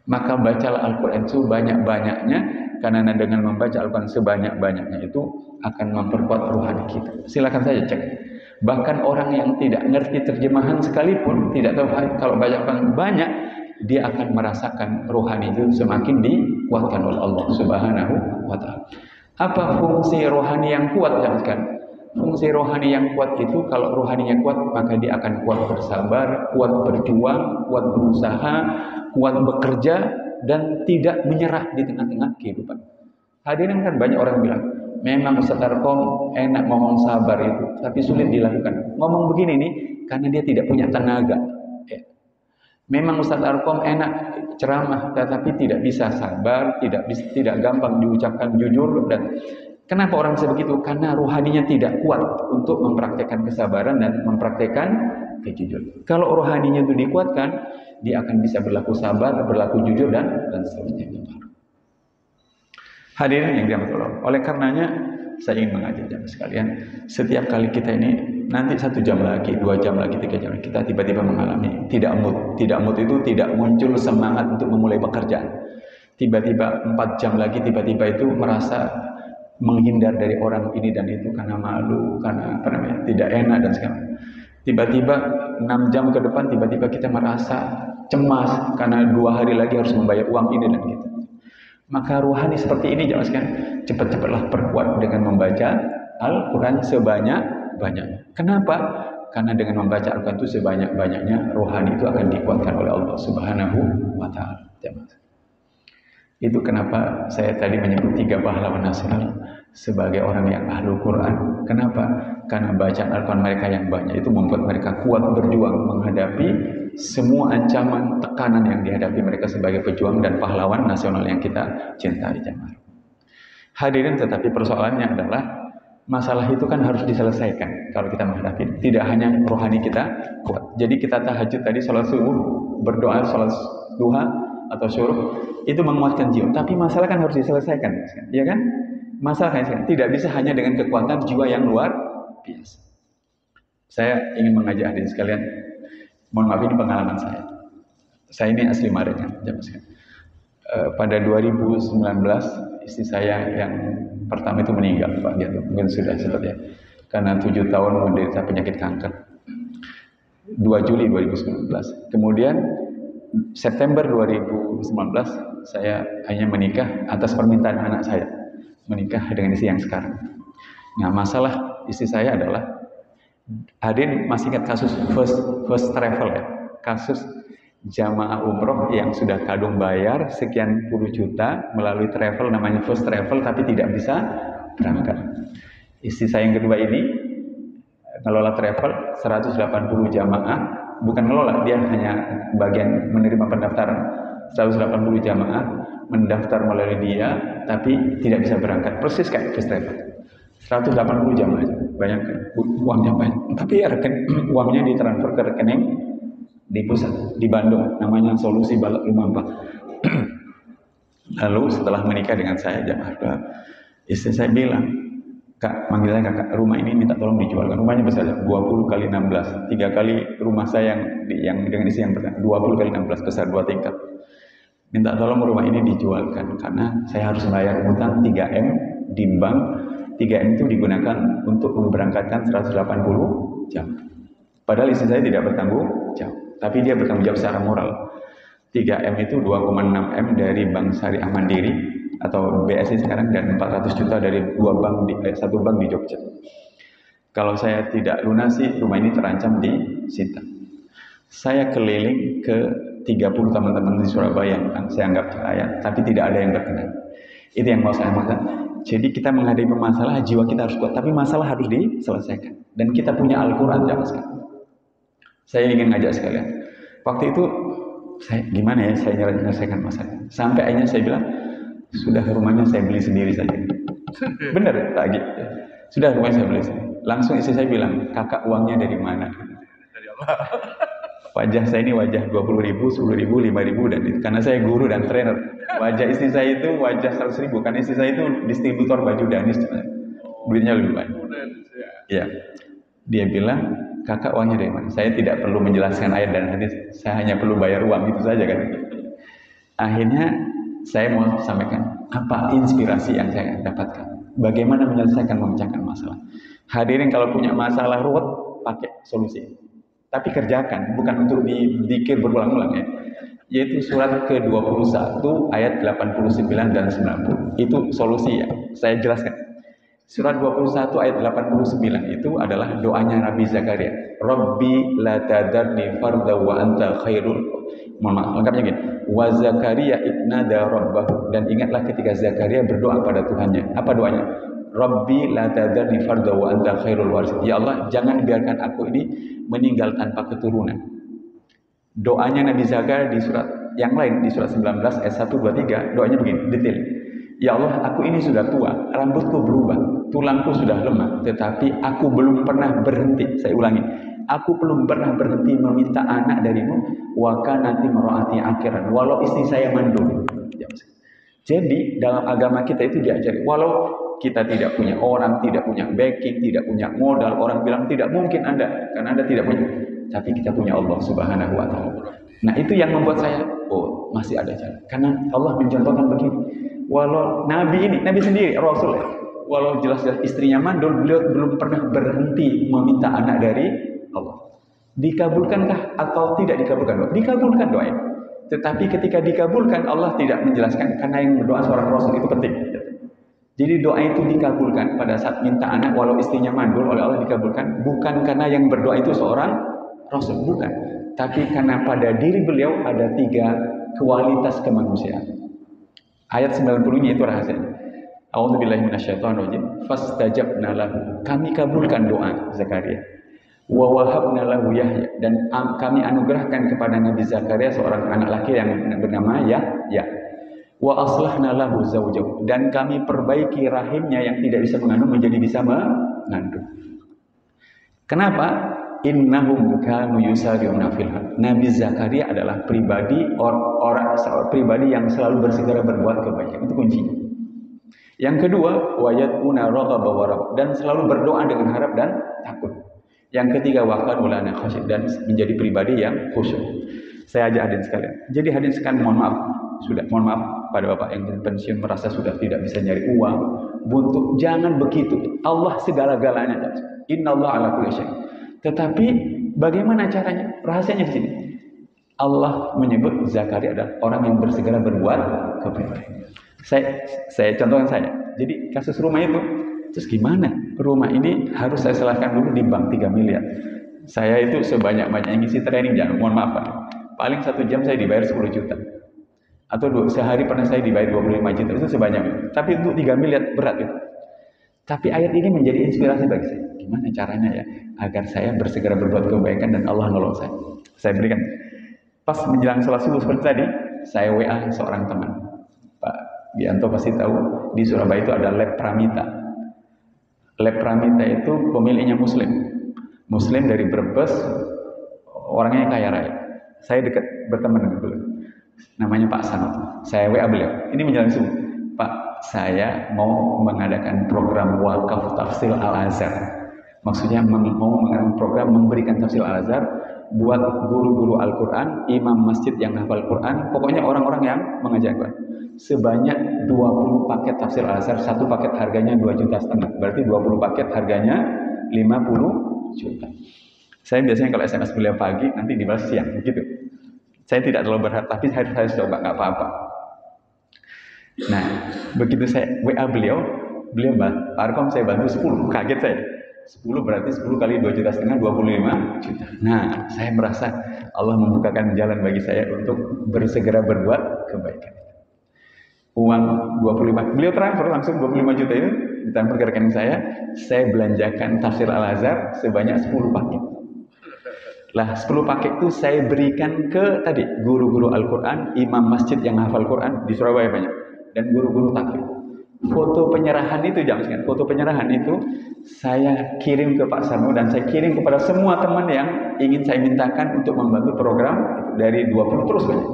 [SPEAKER 1] Maka bacalah Al-Quran sebanyak-banyaknya, karena dengan membaca Al-Quran sebanyak-banyaknya itu akan memperkuat rohani kita. Silakan saja cek. Bahkan orang yang tidak ngerti terjemahan sekalipun, tidak tahu kalau baca Al-Quran banyak, dia akan merasakan rohani itu semakin dikuatkan oleh Allah Subhanahu wa taala. Apa fungsi rohani yang kuat? Jangan. Fungsi rohani yang kuat itu, kalau rohaninya kuat, maka dia akan kuat bersabar, kuat berjuang, kuat berusaha, kuat bekerja, dan tidak menyerah di tengah-tengah kehidupan. Hadirin, kan banyak orang bilang, memang Ustaz Arkom enak ngomong sabar itu, tapi sulit dilakukan. Ngomong begini nih, karena dia tidak punya tenaga. Memang Ustaz Arkom enak ceramah, tetapi tidak bisa sabar, tidak gampang diucapkan jujur, dan Kenapa orang bisa begitu? Karena rohaninya tidak kuat untuk mempraktekkan kesabaran dan mempraktekkan kejujuran. Kalau rohaninya itu dikuatkan, dia akan bisa berlaku sabar, berlaku jujur dan seterusnya. Hadirin yang dirahmati Allah. Oleh karenanya saya ingin mengajak jamaah sekalian, setiap kali kita ini nanti 1 jam lagi, 2 jam lagi, 3 jam lagi, kita tiba-tiba mengalami tidak mood. Tidak mood itu tidak muncul semangat untuk memulai pekerjaan. Tiba-tiba 4 jam lagi, tiba-tiba itu merasa menghindar dari orang ini dan itu karena malu, karena tidak enak dan segala. Tiba-tiba 6 jam ke depan, tiba-tiba kita merasa cemas karena 2 hari lagi harus membayar uang ini dan gitu. Maka rohani seperti ini jangan sekalian, cepat-cepatlah perkuat dengan membaca Al-Quran sebanyak-banyaknya. Kenapa? Karena dengan membaca Al-Quran itu sebanyak-banyaknya, rohani itu akan dikuatkan oleh Allah Subhanahu wa Ta'ala. Itu kenapa saya tadi menyebut 3 pahlawan nasional sebagai orang yang ahlu Quran. Kenapa? Karena bacaan Al-Quran mereka yang banyak itu membuat mereka kuat berjuang menghadapi semua ancaman, tekanan yang dihadapi mereka sebagai pejuang dan pahlawan nasional yang kita cintai jemaah. Hadirin, tetapi persoalannya adalah masalah itu kan harus diselesaikan kalau kita menghadapi. Tidak hanya rohani kita kuat. Jadi kita tahajud tadi, sholat subuh, berdoa, sholat duha atau syuruk, itu menguatkan jiwa. Tapi masalah kan harus diselesaikan, ya kan? Masalah kan tidak bisa hanya dengan kekuatan jiwa yang luar biasa. Saya ingin mengajak hadirin sekalian, mohon maaf ini pengalaman saya. Saya ini asli Maret, pada 2019 istri saya yang pertama itu meninggal, Pak. Dia mungkin sudah sempat ya, karena 7 tahun menderita penyakit kanker. 2 Juli 2019. Kemudian September 2019 saya hanya menikah atas permintaan anak saya, menikah dengan istri yang sekarang. Nah, masalah istri saya adalah, hadirin masih ingat kasus first travel ya, kasus jamaah umroh yang sudah kadung bayar sekian puluh juta melalui travel namanya first travel tapi tidak bisa berangkat. Istri saya yang kedua ini ngelola travel 180 jamaah, bukan ngelola, dia hanya bagian menerima pendaftaran. 180 jamaah mendaftar melalui dia tapi tidak bisa berangkat, persis kayak first travel. 180 jamaah aja, bayangkan uangnya banyak, tapi uangnya ditransfer ke rekening di pusat di Bandung, namanya Solusi Balak Lumampa. Lalu setelah menikah dengan saya jamaah, istri saya bilang, Kak, manggil saya Kakak, rumah ini minta tolong dijualkan. Rumahnya besar, 20 kali 16, 3 kali rumah saya yang dengan istri yang pertama, 20 kali 16, besar 2 tingkat. Minta tolong rumah ini dijualkan karena saya harus bayar utang 3M di bank. 3M itu digunakan untuk memberangkatkan 180 jam. Padahal istri saya tidak bertanggung jawab, tapi dia bertanggung jawab secara moral. 3M itu 2,6 M dari Bank Syariah Mandiri atau BSI sekarang, dan 400 juta dari satu bank di Jogja. Kalau saya tidak lunasi, rumah ini terancam disita. Saya keliling ke 30 teman-teman di Surabaya yang saya anggap kaya, tapi tidak ada yang berkenan. Itu yang mau saya maksud. Jadi kita menghadapi masalah, jiwa kita harus kuat, tapi masalah harus diselesaikan. Dan kita punya Al-Quran, jangan sekali. Saya ingin ngajak sekalian. Waktu itu, gimana ya, saya menyelesaikan masalah. Sampai akhirnya saya bilang, sudah rumahnya saya beli sendiri saja. Benar lagi. Sudah rumahnya saya beli sendiri. Langsung istri saya bilang, Kakak uangnya dari mana?
[SPEAKER 2] Dari Allah.
[SPEAKER 1] Wajah saya ini wajah 20.000, 10.000, 5.000 dan itu. Karena saya guru dan trainer. Wajah istri saya itu wajah 100.000. Karena istri saya itu distributor baju Danis. Duitnya lebih banyak. Ya. Dia bilang, Kakak uangnya dari mana? Saya tidak perlu menjelaskan ayat dan hadis. Saya hanya perlu bayar uang, itu saja kan. Akhirnya saya mau sampaikan apa inspirasi yang saya dapatkan. Bagaimana menyelesaikan, memecahkan masalah. Hadirin, kalau punya masalah ruwet, pakai solusi. Tapi kerjakan, bukan untuk dizikir berulang-ulang ya. Yaitu surat ke-21 ayat 89 dan 90. Itu solusi ya. Saya jelaskan. Surat 21 ayat 89 itu adalah doanya Nabi Zakaria. Rabbi la tadarni farda wa anta khairul. Mohon maaf, lengkapnya gini. Wa Zakaria idnada rabbahu. Dan ingatlah ketika Zakaria berdoa pada Tuhannya. Apa doanya? Rabbi la tadarni farda wa anta khairul warithin. Ya Allah, jangan biarkan aku ini meninggal tanpa keturunan. Doanya Nabi Zakaria di surat yang lain, di surat 19 ayat 1, 2, 3, doanya begini, detail. Ya Allah, aku ini sudah tua, rambutku berubah, tulangku sudah lemah, tetapi aku belum pernah berhenti. Saya ulangi, aku belum pernah berhenti meminta anak darimu. Wa kanati mar'ati akhiran, walau istri saya mandul. Jadi dalam agama kita itu diajari, walau kita tidak punya orang, tidak punya backing, tidak punya modal, orang bilang tidak mungkin Anda, karena Anda tidak punya. Tapi kita punya Allah Subhanahu wa Ta'ala. Nah, itu yang membuat saya, oh, masih ada jalan. Karena Allah mencontohkan begini. Walau Nabi ini, Nabi sendiri, Rasul ya, walau jelas-jelas istrinya mandul, beliau belum pernah berhenti meminta anak dari Allah. Dikabulkankah atau tidak dikabulkan? Dikabulkan doa ini. Tetapi ketika dikabulkan, Allah tidak menjelaskan, karena yang berdoa seorang Rasul itu penting. Jadi doa itu dikabulkan pada saat minta anak, walau istrinya mandul, oleh Allah dikabulkan. Bukan karena yang berdoa itu seorang Rasul, bukan. Tapi karena pada diri beliau ada 3 kualitas kemanusiaan. Ayat 90-nya itu rahasianya. A'udzubillahi minasyaitonirrajim. Fastajabna lahu. Kami kabulkan doa Zakaria. Wa wahabna lahu Yahya, dan kami anugerahkan kepada Nabi Zakaria seorang anak laki yang bernama Yahya. Wa aslahna lahu zawjahu, dan kami perbaiki rahimnya yang tidak bisa mengandung menjadi bisa mengandung. Kenapa? Innahum kanu yusari'una fil haq. Nabi Zakaria adalah pribadi pribadi yang selalu bersegera berbuat kebaikan. Itu kuncinya. Yang kedua, wayatuna raghaba wa rahab, dan selalu berdoa dengan harap dan takut. Yang ketiga, waqad ulana khasyid, dan menjadi pribadi yang khusyuk. Saya ajak hadirin sekalian. Jadi hadirin sekalian, mohon maaf pada Bapak yang pensiun merasa sudah tidak bisa nyari uang, buntu. Jangan begitu. Allah segala-galanya. Innallaha ala kulli syai'. Tetapi bagaimana caranya? Rahasianya di sini. Allah menyebut Zakaria adalah orang yang bersegera berbuat kebaikan. Saya contohkan saya. Jadi kasus rumah itu, terus gimana? Rumah ini harus saya serahkan dulu di bank 3 miliar. Saya itu sebanyak-banyaknya ngisi training, jangan mohon maaf Pak. Paling 1 jam saya dibayar 10 juta. Atau sehari pernah saya dibayar 25 juta, itu sebanyak. Tapi untuk 3 miliar berat itu. Tapi ayat ini menjadi inspirasi bagi saya. Gimana caranya ya agar saya bersegera berbuat kebaikan dan Allah nolong saya. Saya berikan. Pas menjelang sholat subuh seperti tadi, saya WA seorang teman. Pak Bianto pasti tahu, di Surabaya itu ada Lab Pramita. Lab Pramita itu pemiliknya Muslim. Muslim dari Brebes, orangnya kaya raya. Saya dekat berteman dengan beliau. Namanya Pak Sanot. Saya WA beliau. Ini menjelang subuh. Pak, saya mau mengadakan program wakaf tafsir Al-Azhar. Maksudnya mau mengadakan program memberikan tafsir Al-Azhar buat guru-guru Al-Quran, imam masjid yang hafal Quran, pokoknya orang-orang yang mengajar Quran. Sebanyak 20 paket tafsir Al-Azhar, 1 paket harganya 2,5 juta. Berarti 20 paket harganya 50 juta. Saya biasanya kalau SMS beliau pagi, nanti dibalas siang, begitu. Saya tidak terlalu berharap, tapi harus coba, nggak apa-apa. Nah, begitu saya WA beliau Pak Arkom saya bantu 10, kaget saya. 10 berarti 10 kali 2,5 juta, 25 juta. Nah, saya merasa Allah membukakan jalan bagi saya untuk bersegera berbuat kebaikan. Uang 25, beliau transfer langsung 25 juta itu ditransfer ke rekening saya belanjakan tafsir Al-Azhar sebanyak 10 paket. Lah 10 paket itu saya berikan ke tadi guru-guru Al-Quran, imam masjid yang hafal Quran di Surabaya banyak, dan guru-guru takfir. Foto penyerahan itu, jangan ingat, foto penyerahan itu saya kirim ke Pak Sarno dan saya kirim kepada semua teman yang ingin saya mintakan untuk membantu program dari 20 terus banyak.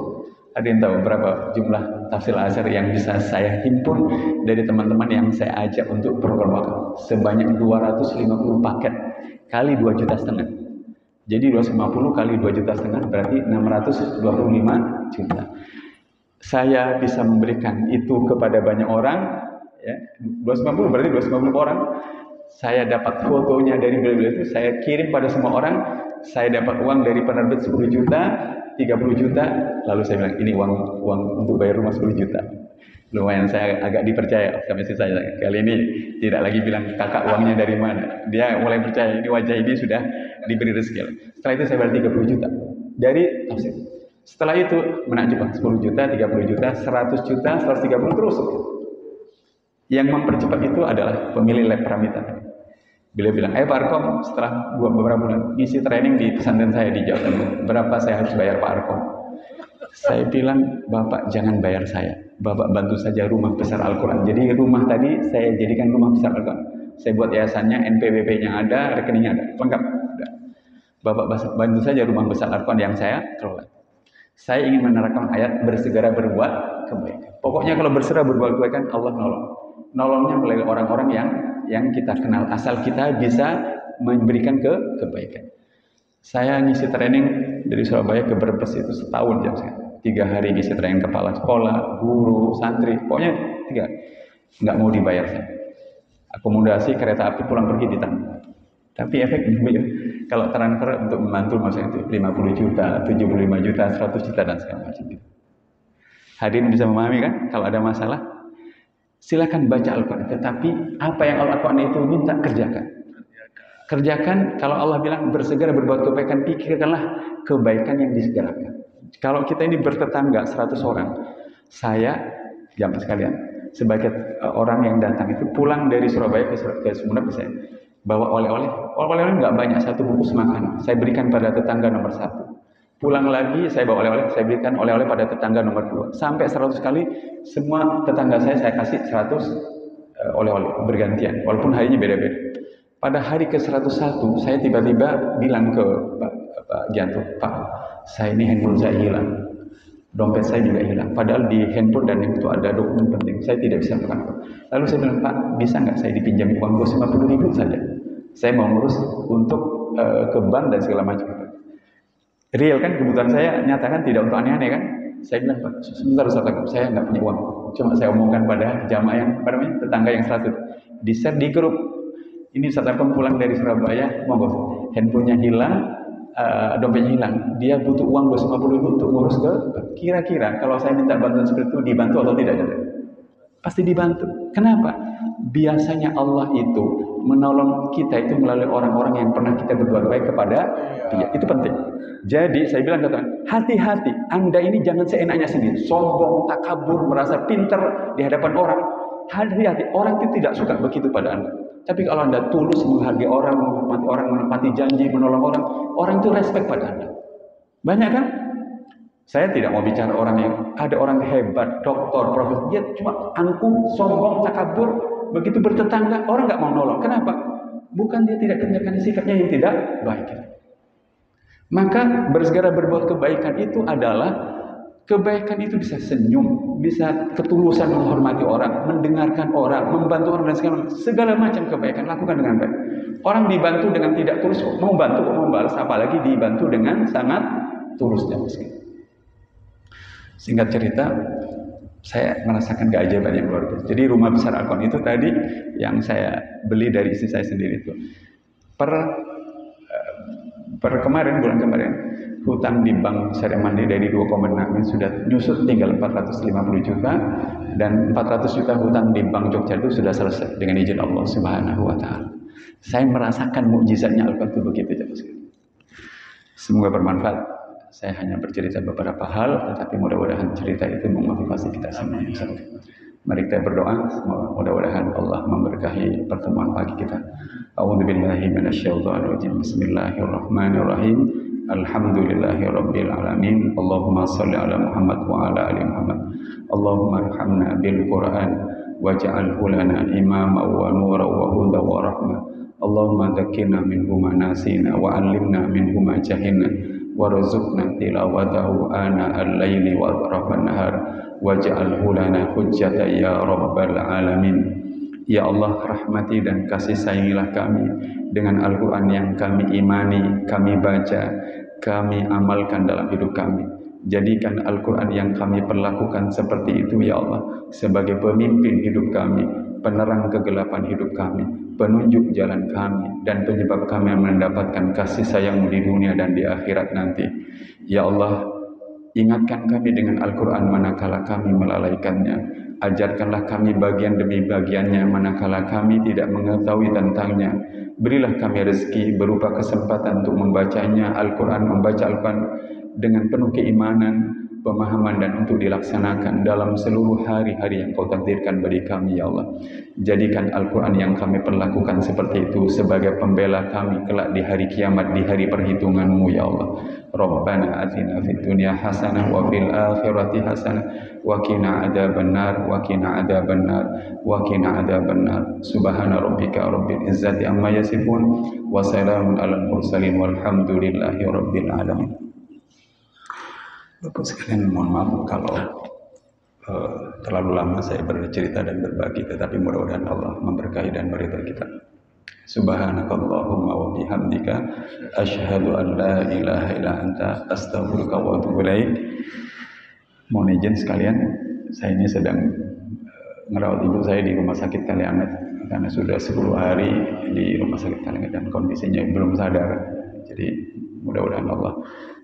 [SPEAKER 1] Ada yang tahu berapa jumlah tafsir Al-Azhar yang bisa saya himpun dari teman-teman yang saya ajak untuk program wakaf? Sebanyak 250 paket kali 2,5 juta. Jadi 250 kali 2,5 juta berarti 625 juta. Saya bisa memberikan itu kepada banyak orang, ya. 250 berarti 250 orang. Saya dapat fotonya dari beliau itu, saya kirim pada semua orang. Saya dapat uang dari penerbit 10 juta, 30 juta. Lalu saya bilang, ini uang untuk bayar rumah 10 juta. Lumayan, saya agak dipercaya sama istri saya. Kali ini tidak lagi bilang kakak uangnya dari mana. Dia mulai percaya, ini wajah ini sudah diberi rezeki. Setelah itu saya bayar 30 juta dari tafsir. Setelah itu menakjubkan 10 juta, 30 juta, 100 juta, 130 terus. Yang mempercepat itu adalah pemilik Lab Pramita. Beliau bilang, Pak Arkom, setelah beberapa bulan isi training di pesantren saya di Jawa Timur, berapa saya harus bayar Pak Arkom? Saya bilang, Bapak jangan bayar saya, Bapak bantu saja rumah besar Al-Quran. Jadi rumah tadi saya jadikan rumah besar Al-Quran. Saya buat yayasannya, NPWP-nya ada, rekeningnya ada, lengkap. Bapak bantu saja rumah besar Al-Quran yang saya kelola. Saya ingin menerapkan ayat bersegera berbuat kebaikan. Pokoknya kalau bersegera berbuat kebaikan, Allah nolong. Nolongnya melalui orang-orang yang kita kenal, asal kita bisa memberikan kebaikan. Saya ngisi training dari Surabaya ke Brebes itu setahun jam saya. 3 hari ngisi training kepala sekolah, guru, santri, pokoknya 3. Nggak mau dibayar saya. Akomodasi kereta api pulang pergi ditanggung. Tapi efeknya kalau transfer untuk membantu maksudnya itu 50 juta, 75 juta, 100 juta dan segala macam gitu. Hadirin bisa memahami kan? Kalau ada masalah, silakan baca Al-Quran. Tetapi apa yang Al-Quran itu minta kerjakan. Kerjakan. Kalau Allah bilang bersegera berbuat kebaikan, pikirkanlah kebaikan yang disegerakan. Kalau kita ini bertetangga 100 orang, saya jamaah sekalian, sebagai orang yang datang itu pulang dari Surabaya ke Sumeneb, saya bawa oleh-oleh nggak banyak, 1 bungkus makanan saya berikan pada tetangga nomor 1. Pulang lagi saya bawa oleh-oleh, saya berikan oleh-oleh pada tetangga nomor 2, sampai 100 kali semua tetangga saya kasih 100 oleh-oleh bergantian, walaupun harinya beda-beda. Pada hari ke-101 saya tiba-tiba bilang ke Pak Gianto, Pak, saya ini handphone saya hilang, dompet saya juga hilang, padahal di handphone dan itu ada dokumen penting, saya tidak bisa melakukan. Lalu saya bilang, Pak, bisa nggak saya dipinjami uang 50.000 saja, saya mau ngurus untuk ke bank dan segala macam. Real kan, kebutuhan saya nyatakan tidak untuk aneh-aneh kan. Saya bilang, Pak, sebentar saya nggak punya uang, cuma saya omongkan pada jamaah yang tetangga yang 100, di share di grup. Ini saat pulang dari Surabaya, monggo, handphonenya hilang, dompetnya hilang, dia butuh uang 250.000 untuk ngurus ke. Kira-kira kalau saya minta bantuan seperti itu dibantu atau tidak? Pasti dibantu. Kenapa? Biasanya Allah itu menolong kita itu melalui orang-orang yang pernah kita berbuat baik kepada dia. Itu penting. Jadi saya bilang katakan, hati-hati, Anda ini jangan seenaknya sendiri, sombong, takabur, merasa pintar di hadapan orang. Hati-hati, orang itu tidak suka begitu pada Anda. Tapi kalau Anda tulus menghargai orang, menghormati orang, menepati janji, menolong orang, orang itu respect pada Anda. Banyak kan? Saya tidak mau bicara orang yang ada orang hebat, doktor, profesor, dia cuma angkuh, sombong, takabur, begitu bertetangga, orang nggak mau nolong. Kenapa? Bukan dia tidak kerjakan, sikapnya yang tidak baik. Maka bersegera berbuat kebaikan itu adalah kebaikan itu bisa senyum, bisa ketulusan menghormati orang, mendengarkan orang, membantu orang dan segala macam kebaikan lakukan dengan baik. Orang dibantu dengan tidak tulus, mau bantu, mau membalas, apalagi dibantu dengan sangat tulus dan miskin. Singkat cerita, saya merasakan keajaiban yang luar biasa. Jadi rumah besar Al-Quran itu tadi yang saya beli dari istri saya sendiri itu. Per kemarin, bulan kemarin, hutang di Bank Syariah Mandiri dari 2,6 sudah nyusut tinggal 450 juta, dan 400 juta hutang di Bank Jogja itu sudah selesai dengan izin Allah Subhanahu wa Ta'ala. Saya merasakan mukjizatnya Al-Quran itu begitu jelas. Semoga bermanfaat. Saya hanya bercerita beberapa hal, tetapi mudah-mudahan cerita itu memotivasi kita semua. Mari kita berdoa, mudah-mudahan Allah memberkahi pertemuan pagi kita. A'udzubillahi minasyaitonir rajim. Bismillahirrahmanirrahim. Alhamdulillahirabbil alamin. Allahumma shalli ala Muhammad wa ala ali Muhammad. Allahumma arhamna bil Qur'an waj'alhu lana imama wa nuran wa hudan wa rahmah. Allahumma dzakkirna minhu ma nasina wa 'allimna minhu ma jahilna warzuqna tilawatahu ana al-laili wa atrafan nahar waj'alhu lana hujjatan ya rabbal alamin. Ya Allah, rahmati dan kasih sayangilah kami dengan Al-Quran yang kami imani, kami baca, kami amalkan dalam hidup kami. Jadikan Al-Quran yang kami perlakukan seperti itu ya Allah, sebagai pemimpin hidup kami, penerang kegelapan hidup kami, penunjuk jalan kami, dan penyebab kami mendapatkan kasih sayang-Mu di dunia dan di akhirat nanti. Ya Allah, ingatkan kami dengan Al-Quran manakala kami melalaikannya. Ajarkanlah kami bagian demi bagiannya manakala kami tidak mengetahui tentangnya. Berilah kami rezeki berupa kesempatan untuk membacanya Al-Quran, membaca Al-Quran dengan penuh keimanan, pemahaman dan untuk dilaksanakan dalam seluruh hari-hari yang kau takdirkan bagi kami ya Allah. Jadikan Al-Quran yang kami perlakukan seperti itu sebagai pembela kami kelak di hari kiamat, di hari perhitunganmu ya Allah. Rabbana atina fid dunya hasanah wa fil akhirati hasanah wa qina adzabannar wa qina adzabannar wa qina adzabannar. Subhana rabbika rabbil izzati amma yasifun wa salamun alal mursalin walhamdulillahi rabbil alamin. Bapak sekalian, mohon maaf kalau terlalu lama saya bercerita dan berbagi, tetapi mudah-mudahan Allah memberkahi dan meridhai kita. Subhanakallahumma wa bihamdika asyhadu an la ilaha illa anta astaghfiruka wa atubu ilaik. Mohon izin sekalian, saya ini sedang merawat ibu saya di Rumah Sakit Kalianget karena sudah 10 hari di Rumah Sakit Kalianget dan kondisinya belum sadar. Jadi mudah-mudahan Allah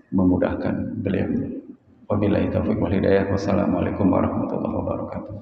[SPEAKER 1] memudahkan beliau. Wabillahi taufiq wal hidayah. Wassalamualaikum warahmatullahi wabarakatuh.